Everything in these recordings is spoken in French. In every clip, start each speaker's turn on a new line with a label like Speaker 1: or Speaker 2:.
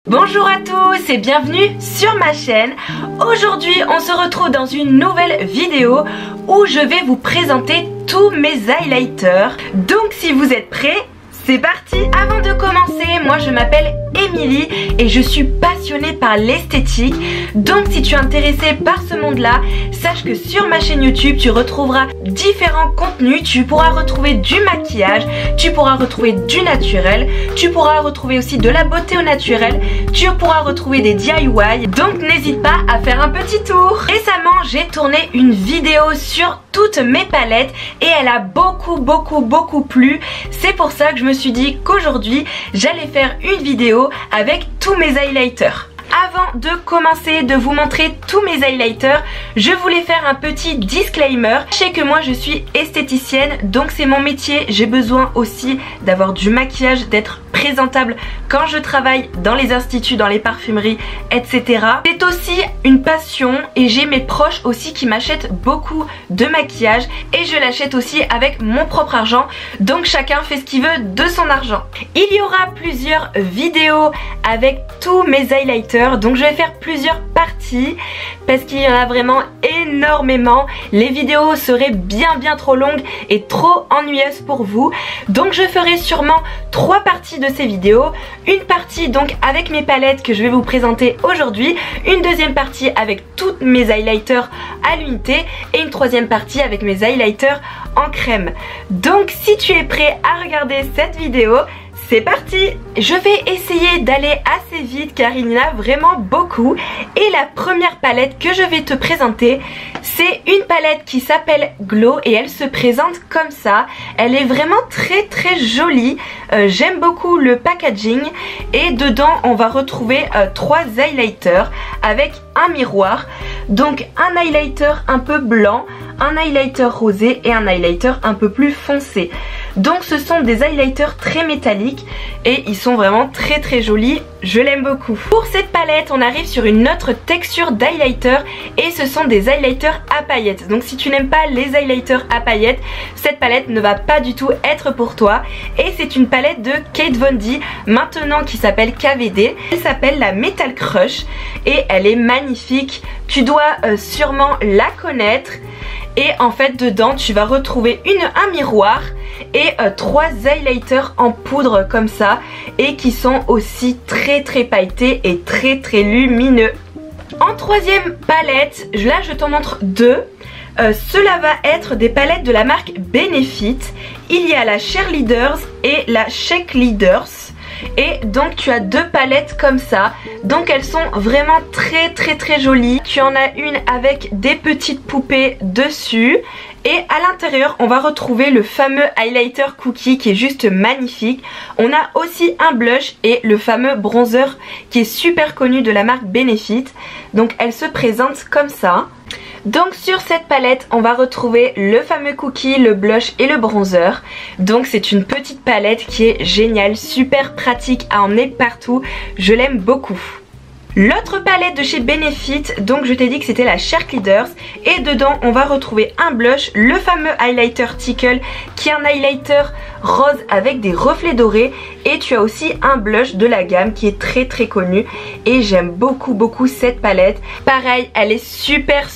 Speaker 1: Bonjour à tous et bienvenue sur ma chaîne. Aujourd'hui on se retrouve dans une nouvelle vidéo où je vais vous présenter tous mes highlighters. Donc si vous êtes prêts, c'est parti. Avant de commencer, moi je m'appelle Émilie et je suis passionnée par l'esthétique. Donc si tu es intéressée par ce monde là, sache que sur ma chaîne YouTube tu retrouveras différents contenus. Tu pourras retrouver du maquillage, tu pourras retrouver du naturel, tu pourras retrouver aussi de la beauté au naturel, tu pourras retrouver des DIY. Donc n'hésite pas à faire un petit tour. Récemment j'ai tourné une vidéo sur toutes mes palettes et elle a beaucoup plu. C'est pour ça que je me suis dit qu'aujourd'hui j'allais faire une vidéo avec tous mes highlighters. Avant de commencer de vous montrer tous mes highlighters, je voulais faire un petit disclaimer. Sachez que moi je suis esthéticienne, donc c'est mon métier. J'ai besoin aussi d'avoir du maquillage, d'être présentable quand je travaille dans les instituts, dans les parfumeries, etc. C'est aussi une passion et j'ai mes proches aussi qui m'achètent beaucoup de maquillage et je l'achète aussi avec mon propre argent. Donc chacun fait ce qu'il veut de son argent. Il y aura plusieurs vidéos avec tous mes highlighters. Donc je vais faire plusieurs parties parce qu'il y en a vraiment énormément. Les vidéos seraient bien trop longues et trop ennuyeuses pour vous. Donc je ferai sûrement 3 parties de ces vidéos. Une partie donc avec mes palettes que je vais vous présenter aujourd'hui. Une deuxième partie avec tous mes highlighters à l'unité. Et une troisième partie avec mes highlighters en crème. Donc si tu es prêt à regarder cette vidéo, c'est parti! Je vais essayer d'aller assez vite car il y en a vraiment beaucoup. Et la première palette que je vais te présenter, c'est une palette qui s'appelle Glow et elle se présente comme ça. Elle est vraiment très jolie. J'aime beaucoup le packaging et dedans on va retrouver 3 highlighters avec un miroir. Donc un highlighter un peu blanc, un highlighter rosé et un highlighter un peu plus foncé. Donc ce sont des highlighters très métalliques et ils sont vraiment très jolis, je l'aime beaucoup. Pour cette palette on arrive sur une autre texture d'highlighter et ce sont des highlighters à paillettes. Donc si tu n'aimes pas les highlighters à paillettes, cette palette ne va pas du tout être pour toi. Et c'est une palette de Kat Von D maintenant qui s'appelle KVD. Elle s'appelle la Metal Crush et elle est magnifique, tu dois sûrement la connaître. Et en fait dedans tu vas retrouver un miroir et 3 highlighters en poudre comme ça et qui sont aussi très pailletés et très lumineux. En troisième palette, là je t'en montre 2. Cela va être des palettes de la marque Benefit. Il y a la Cheerleaders et la Shake Leaders. Et donc tu as 2 palettes comme ça. Donc elles sont vraiment très jolies. Tu en as une avec des petites poupées dessus. Et à l'intérieur on va retrouver le fameux highlighter cookie qui est juste magnifique. On a aussi un blush et le fameux bronzer qui est super connu de la marque Benefit. Donc elle se présente comme ça. Donc sur cette palette on va retrouver le fameux cookie, le blush et le bronzer. Donc c'est une petite palette qui est géniale, super pratique à emmener partout, je l'aime beaucoup. L'autre palette de chez Benefit, donc je t'ai dit que c'était la Cheerleaders et dedans on va retrouver un blush, le fameux highlighter Tickle qui est un highlighter rose avec des reflets dorés et tu as aussi un blush de la gamme qui est très connu et j'aime beaucoup cette palette. Pareil, elle est super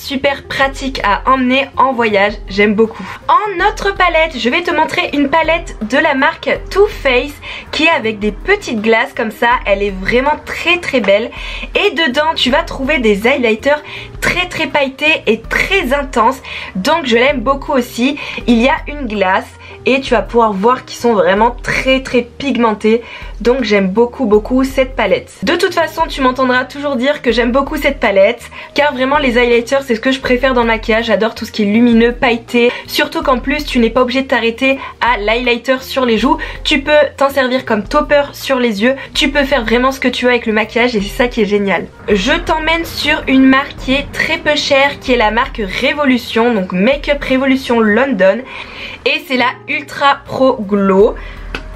Speaker 1: pratique à emmener en voyage, j'aime beaucoup. En autre palette, je vais te montrer une palette de la marque Too Faced qui est avec des petites glaces comme ça, elle est vraiment très belle. Et dedans tu vas trouver des highlighters très pailletés et très intenses. Donc je l'aime beaucoup aussi. Il y a une glace et tu vas pouvoir voir qu'ils sont vraiment très pigmentés. Donc j'aime beaucoup cette palette. De toute façon tu m'entendras toujours dire que j'aime beaucoup cette palette car vraiment les highlighters c'est ce que je préfère dans le maquillage. J'adore tout ce qui est lumineux, pailleté. Surtout qu'en plus tu n'es pas obligé de t'arrêter à l'highlighter sur les joues. Tu peux t'en servir comme topper sur les yeux. Tu peux faire vraiment ce que tu veux avec le maquillage et c'est ça qui est génial. Je t'emmène sur une marque qui est très peu chère, qui est la marque Révolution, donc Makeup Revolution London. Et c'est la Ultra Pro Glow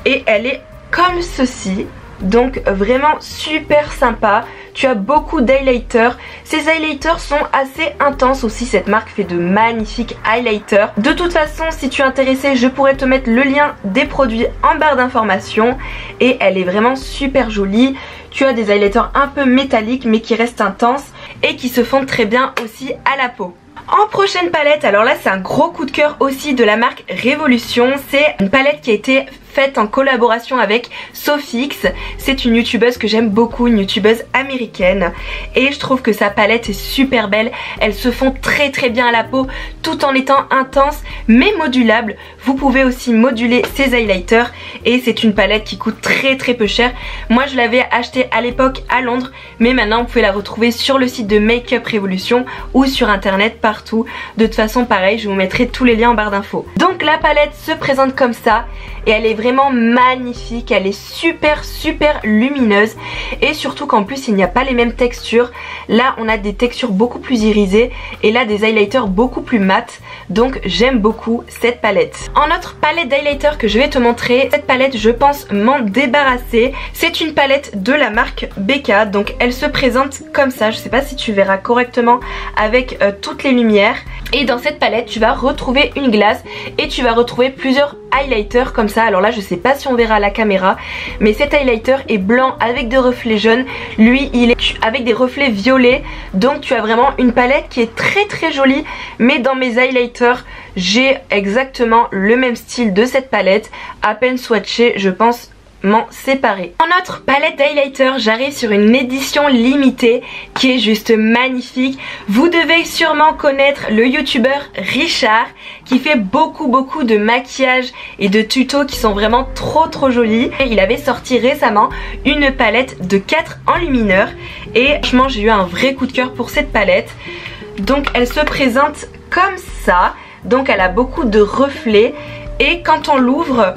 Speaker 1: et elle est comme ceci. Donc vraiment super sympa. tu as beaucoup d'highlighters. Ces highlighters sont assez intenses aussi, cette marque fait de magnifiques highlighters. De toute façon, si tu es intéressé, je pourrais te mettre le lien des produits en barre d'informations et elle est vraiment super jolie. Tu as des highlighters un peu métalliques mais qui restent intenses et qui se fondent très bien aussi à la peau. En prochaine palette, alors là c'est un gros coup de cœur aussi de la marque Révolution. C'est une palette qui a été faite en collaboration avec Sofix. C'est une youtubeuse que j'aime beaucoup, une youtubeuse américaine. Et je trouve que sa palette est super belle. Elle se fond très très bien à la peau tout en étant intense mais modulable. Vous pouvez aussi moduler ses highlighters. Et c'est une palette qui coûte très très peu cher. Moi je l'avais achetée à l'époque à Londres. Mais maintenant vous pouvez la retrouver sur le site de Make Up Révolution ou sur internet partout. De toute façon pareil, je vous mettrai tous les liens en barre d'infos. Donc la palette se présente comme ça. Et elle est vraiment magnifique, elle est super lumineuse et surtout qu'en plus il n'y a pas les mêmes textures. Là on a des textures beaucoup plus irisées et là des highlighters beaucoup plus mat. Donc j'aime beaucoup cette palette. En autre palette d'highlighter que je vais te montrer, cette palette je pense m'en débarrasser. C'est une palette de la marque Becca, donc elle se présente comme ça. Je sais pas si tu verras correctement avec toutes les lumières. Et dans cette palette tu vas retrouver une glace et tu vas retrouver plusieurs highlighters comme ça. Alors là je sais pas si on verra à la caméra, mais cet highlighter est blanc avec des reflets jaunes. Lui il est avec des reflets violets. Donc tu as vraiment une palette qui est très jolie. Mais dans mes highlighters j'ai exactement le même style de cette palette, à peine swatché, je pense m'en séparer. En autre palette d'highlighter, j'arrive sur une édition limitée qui est juste magnifique. Vous devez sûrement connaître le youtubeur Richard qui fait beaucoup de maquillage et de tutos qui sont vraiment trop jolis. Et il avait sorti récemment une palette de 4 enlumineurs et franchement j'ai eu un vrai coup de cœur pour cette palette. Donc elle se présente comme ça, donc elle a beaucoup de reflets et quand on l'ouvre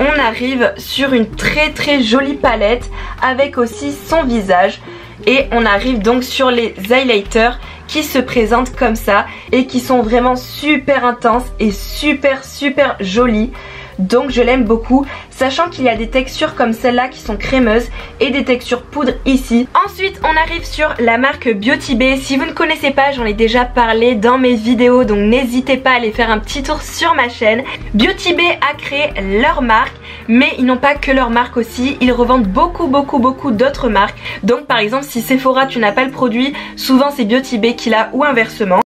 Speaker 1: on arrive sur une très jolie palette avec aussi son visage. Et on arrive donc sur les highlighters qui se présentent comme ça et qui sont vraiment super intenses et super jolis. Donc je l'aime beaucoup, sachant qu'il y a des textures comme celle-là qui sont crémeuses et des textures poudre ici. Ensuite on arrive sur la marque Beauty Bay. Si vous ne connaissez pas, j'en ai déjà parlé dans mes vidéos, donc n'hésitez pas à aller faire un petit tour sur ma chaîne. Beauty Bay a créé leur marque, mais ils n'ont pas que leur marque aussi, ils revendent beaucoup d'autres marques. Donc par exemple si Sephora tu n'as pas le produit, souvent c'est Beauty Bay qui l'a ou inversement.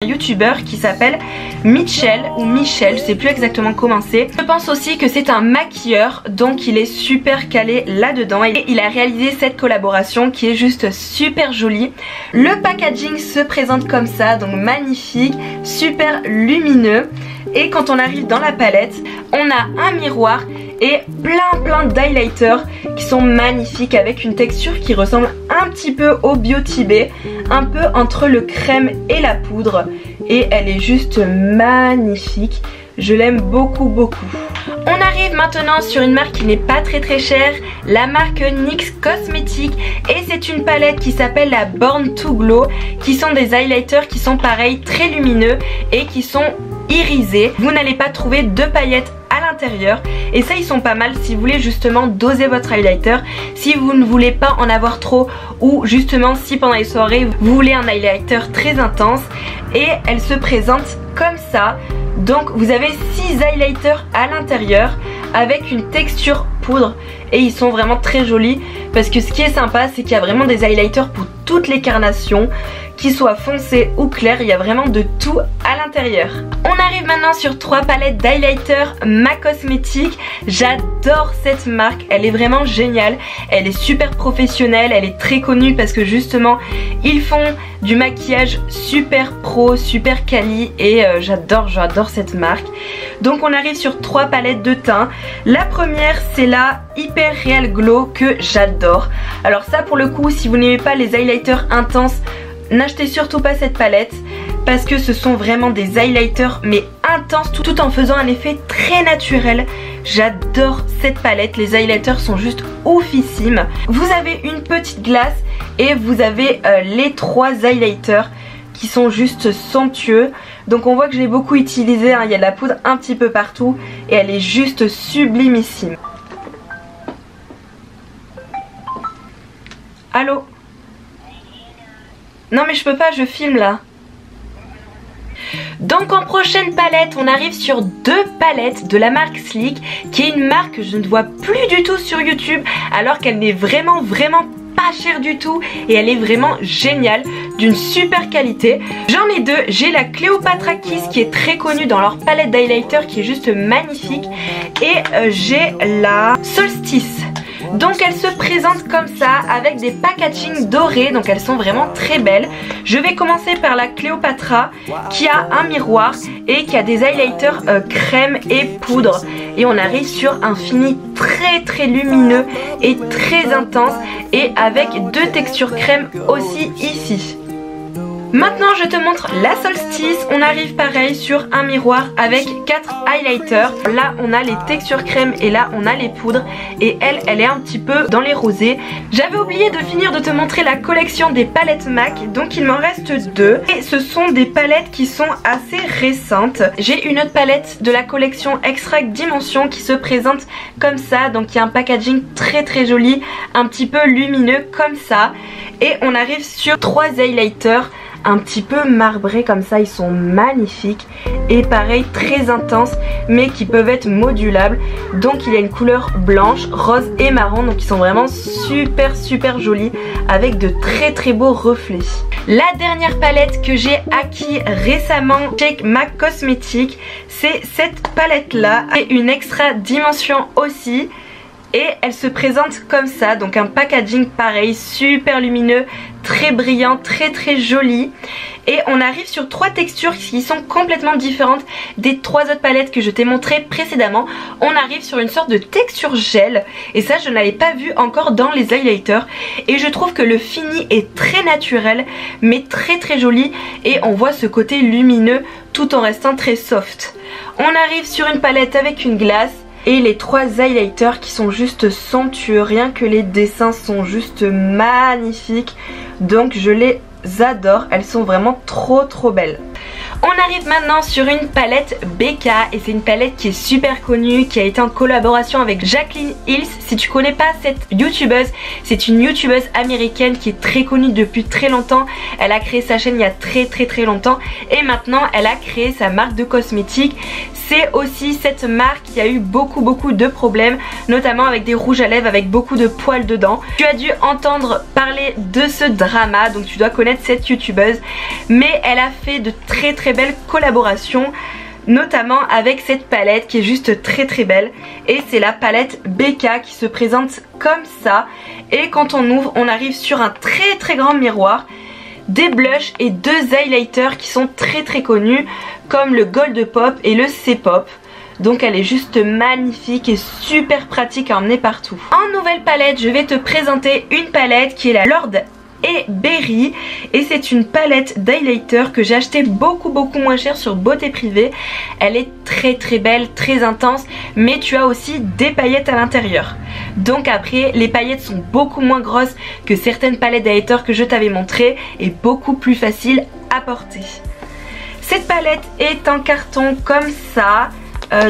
Speaker 1: un youtubeur qui s'appelle Mitchell ou Michel, je sais plus exactement comment c'est. Je pense aussi que c'est un maquilleur, donc il est super calé là-dedans et il a réalisé cette collaboration qui est juste super jolie. Le packaging se présente comme ça, donc magnifique, super lumineux. Et quand on arrive dans la palette, on a un miroir et plein d'highlighters qui sont magnifiques avec une texture qui ressemble un petit peu au Beauty Bay, un peu entre le crème et la poudre, et elle est juste magnifique, je l'aime beaucoup. On arrive maintenant sur une marque qui n'est pas très chère, la marque NYX Cosmetics, et c'est une palette qui s'appelle la Born to Glow, qui sont des highlighters qui sont pareils très lumineux et qui sont irisés. Vous n'allez pas trouver de paillettes à l'intérieur et ça ils sont pas mal si vous voulez justement doser votre highlighter, si vous ne voulez pas en avoir trop ou justement si pendant les soirées vous voulez un highlighter très intense. Et elle se présente comme ça, donc vous avez 6 highlighters à l'intérieur avec une texture poudre et ils sont vraiment très jolis parce que ce qui est sympa c'est qu'il y a vraiment des highlighters pour toutes les carnations, qu'ils soient foncés ou clairs, il y a vraiment de tout à l'intérieur. On arrive maintenant sur 3 palettes d'highlighter MAC Cosmetics. J'adore cette marque, elle est vraiment géniale, elle est super professionnelle, elle est très connue parce que justement ils font du maquillage super pro, super quali et j'adore cette marque. Donc on arrive sur 3 palettes de teint. La première c'est la Hyper Real Glow que j'adore. Alors ça pour le coup, si vous n'aimez pas les highlighters intenses, n'achetez surtout pas cette palette parce que ce sont vraiment des highlighters mais intenses tout en faisant un effet très naturel. J'adore cette palette, les highlighters sont juste oufissimes. Vous avez une petite glace et vous avez les 3 highlighters qui sont juste somptueux. Donc on voit que je l'ai beaucoup utilisé, hein. Il y a de la poudre un petit peu partout et elle est juste sublimissime. Allô? Non mais je peux pas, je filme là. Donc en prochaine palette, on arrive sur 2 palettes de la marque Sleek, qui est une marque que je ne vois plus du tout sur YouTube, alors qu'elle n'est vraiment pas chère du tout et elle est vraiment géniale, d'une super qualité. J'en ai 2, j'ai la Cléopatra Kiss qui est très connue dans leur palette d'highlighter qui est juste magnifique, et j'ai la Solstice. Donc elle se présente comme ça avec des packaging dorés, donc elles sont vraiment très belles. Je vais commencer par la Cléopatra qui a un miroir et qui a des highlighters crème et poudre. Et on arrive sur un fini très lumineux et très intense et avec 2 textures crème aussi ici. Maintenant je te montre la Solstice. On arrive pareil sur un miroir avec 4 highlighters. Là on a les textures crème et là on a les poudres. Et elle est un petit peu dans les rosés. J'avais oublié de finir de te montrer la collection des palettes MAC. Donc il m'en reste 2. Et ce sont des palettes qui sont assez récentes. J'ai une autre palette de la collection Extract Dimension qui se présente comme ça. Donc il y a un packaging très joli, un petit peu lumineux comme ça. Et on arrive sur 3 highlighters un petit peu marbrés comme ça, ils sont magnifiques et pareil très intenses mais qui peuvent être modulables. Donc il y a une couleur blanche, rose et marron, donc ils sont vraiment super jolis avec de très beaux reflets. La dernière palette que j'ai acquis récemment chez MAC Cosmetics, c'est cette palette là, et une extra dimension aussi. Et elle se présente comme ça, donc un packaging pareil, super lumineux, très brillant, très joli. Et on arrive sur 3 textures qui sont complètement différentes des 3 autres palettes que je t'ai montrées précédemment. On arrive sur une sorte de texture gel, et ça je ne l'avais pas vu encore dans les highlighters. Et je trouve que le fini est très naturel, mais très joli, et on voit ce côté lumineux tout en restant très soft. On arrive sur une palette avec une glace, et les 3 highlighters qui sont juste somptueux, rien que les dessins sont juste magnifiques, donc je les adore, elles sont vraiment trop belles. On arrive maintenant sur une palette BK et c'est une palette qui est super connue, qui a été en collaboration avec Jaclyn Hill. Si tu connais pas cette youtubeuse, c'est une youtubeuse américaine qui est très connue depuis très longtemps. Elle a créé sa chaîne il y a très longtemps et maintenant elle a créé sa marque de cosmétiques. C'est aussi cette marque qui a eu beaucoup de problèmes, notamment avec des rouges à lèvres avec beaucoup de poils dedans. Tu as dû entendre parler de ce drama, donc tu dois connaître cette youtubeuse. Mais elle a fait de très belles collaborations, notamment avec cette palette qui est juste très belle. Et c'est la palette BK qui se présente comme ça. Et quand on ouvre, on arrive sur un très grand miroir, des blushs et deux highlighters qui sont très connus comme le Gold Pop et le C-Pop. Donc elle est juste magnifique et super pratique à emmener partout. En nouvelle palette, je vais te présenter une palette qui est la Lord et Berry et c'est une palette d'highlighter que j'ai acheté beaucoup moins cher sur Beauté Privée. Elle est très belle, très intense, mais tu as aussi des paillettes à l'intérieur. Donc après, les paillettes sont beaucoup moins grosses que certaines palettes d'highlighter que je t'avais montré et beaucoup plus facile à porter. Cette palette est en carton comme ça.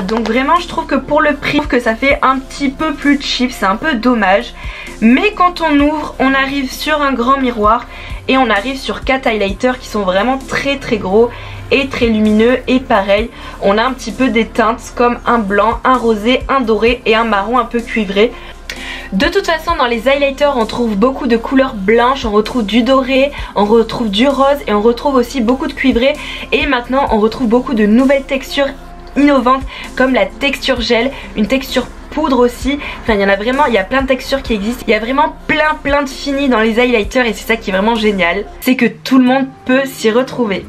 Speaker 1: Donc vraiment je trouve que pour le prix, que ça fait un petit peu plus cheap, c'est un peu dommage. Mais quand on ouvre, on arrive sur un grand miroir et on arrive sur 4 highlighters qui sont vraiment très gros et très lumineux. Et pareil, on a un petit peu des teintes comme un blanc, un rosé, un doré et un marron un peu cuivré. De toute façon dans les highlighters on trouve beaucoup de couleurs blanches, on retrouve du doré, on retrouve du rose et on retrouve aussi beaucoup de cuivré. Et maintenant on retrouve beaucoup de nouvelles textures innovantes comme la texture gel, une texture poudre aussi. Enfin il y en a vraiment, il y a plein de textures qui existent. Il y a vraiment plein de finis dans les highlighters et c'est ça qui est vraiment génial. C'est que tout le monde peut s'y retrouver.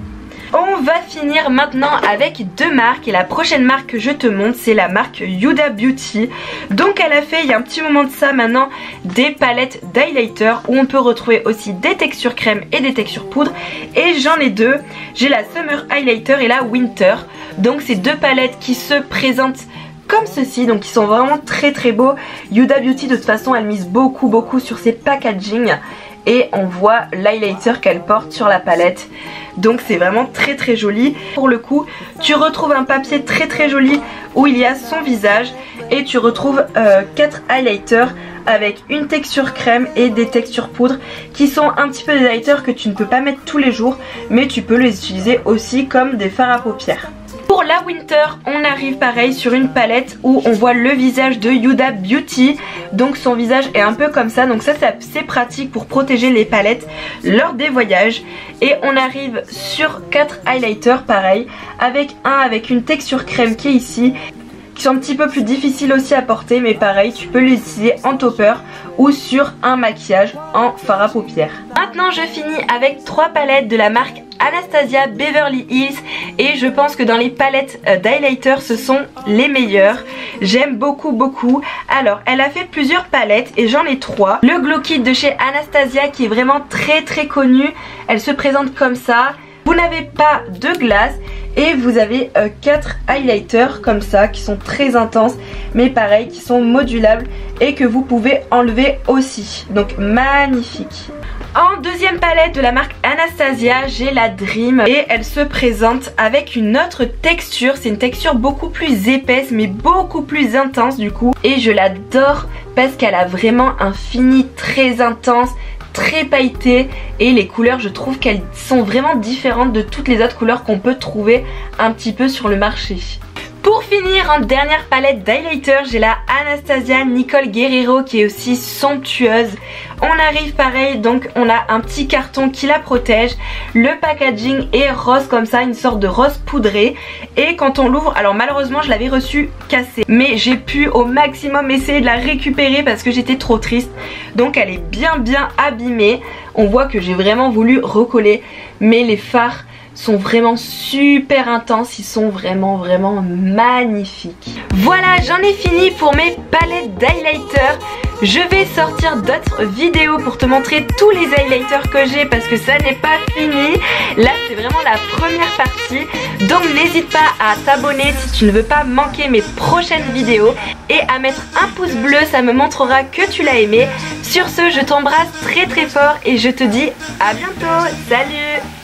Speaker 1: On va finir maintenant avec deux marques et la prochaine marque que je te montre c'est la marque Huda Beauty. Donc elle a fait il y a un petit moment de ça maintenant des palettes d'highlighter où on peut retrouver aussi des textures crème et des textures poudre et j'en ai deux. J'ai la Summer Highlighter et la Winter. Donc c'est deux palettes qui se présentent comme ceci, donc ils sont vraiment très beaux. Huda Beauty de toute façon elle mise beaucoup sur ses packaging et on voit l'highlighter qu'elle porte sur la palette. Donc c'est vraiment très joli. Pour le coup tu retrouves un papier très joli où il y a son visage et tu retrouves 4 highlighters avec une texture crème et des textures poudre qui sont un petit peu des highlighters que tu ne peux pas mettre tous les jours mais tu peux les utiliser aussi comme des fards à paupières. Pour la Winter, on arrive pareil sur une palette où on voit le visage de Huda Beauty. Donc son visage est un peu comme ça. Donc ça c'est pratique pour protéger les palettes lors des voyages. Et on arrive sur 4 highlighters pareil. Avec une texture crème qui est ici. Qui sont un petit peu plus difficiles aussi à porter. Mais pareil, tu peux les utiliser en topper ou sur un maquillage en fard à paupières. Maintenant je finis avec 3 palettes de la marque Anastasia Beverly Hills et je pense que dans les palettes d'highlighter ce sont les meilleures. J'aime beaucoup. Alors elle a fait plusieurs palettes et j'en ai 3. Le Glow Kit de chez Anastasia qui est vraiment très connu. Elle se présente comme ça. Vous n'avez pas de glace et vous avez 4 highlighters comme ça qui sont très intenses mais pareil qui sont modulables et que vous pouvez enlever aussi. Donc magnifique. En deuxième palette de la marque Anastasia, j'ai la Dream et elle se présente avec une autre texture. C'est une texture beaucoup plus épaisse mais beaucoup plus intense du coup. Et je l'adore parce qu'elle a vraiment un fini très intense, très pailleté et les couleurs je trouve qu'elles sont vraiment différentes de toutes les autres couleurs qu'on peut trouver un petit peu sur le marché. Pour finir, en dernière palette d'highlighter, j'ai la Anastasia Nicole Guerriero qui est aussi somptueuse. On arrive pareil, donc on a un petit carton qui la protège. Le packaging est rose comme ça, une sorte de rose poudré. Et quand on l'ouvre, alors malheureusement je l'avais reçu cassée. Mais j'ai pu au maximum essayer de la récupérer parce que j'étais trop triste. Donc elle est bien abîmée. On voit que j'ai vraiment voulu recoller. Mais les fards sont vraiment super intenses, ils sont vraiment magnifiques. Voilà, j'en ai fini pour mes palettes d'highlighter. Je vais sortir d'autres vidéos pour te montrer tous les highlighters que j'ai parce que ça n'est pas fini. Là c'est vraiment la première partie. Donc n'hésite pas à t'abonner si tu ne veux pas manquer mes prochaines vidéos et à mettre un pouce bleu, ça me montrera que tu l'as aimé. Sur ce, je t'embrasse très fort et je te dis à bientôt. Salut!